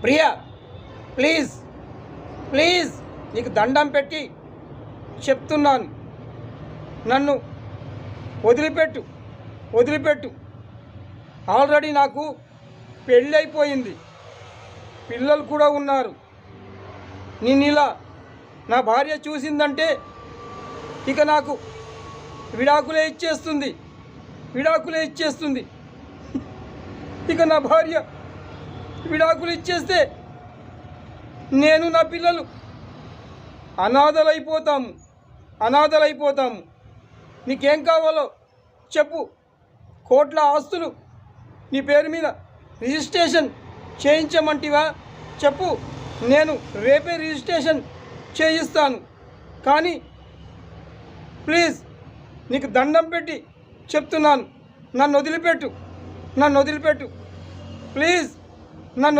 Priya, please please నీకు దండం పెట్టి చెప్తున్నాను, నన్ను వదిలిపెట్టు వదిలిపెట్టు. ఆల్రెడీ నాకు పెళ్ళైపోయింది, పిల్లలు కూడా ఉన్నారు. నేను ఇలా నా భార్య చూసిందంటే ఇక నాకు విడాకులే ఇచ్చేస్తుంది. ఇక నా భార్య విడాకులు ఇచ్చేస్తే నేను నా పిల్లలు అనాథలైపోతాము. నీకేం కావాలో చెప్పు. కోట్ల ఆస్తులు నీ పేరు మీద రిజిస్ట్రేషన్ చేయించమంటివా చెప్పు, నేను రేపే రిజిస్ట్రేషన్ చేయిస్తాను. కానీ ప్లీజ్ నీకు దండం పెట్టి చెప్తున్నాను, నన్ను వదిలిపెట్టు ప్లీజ్. నన్ను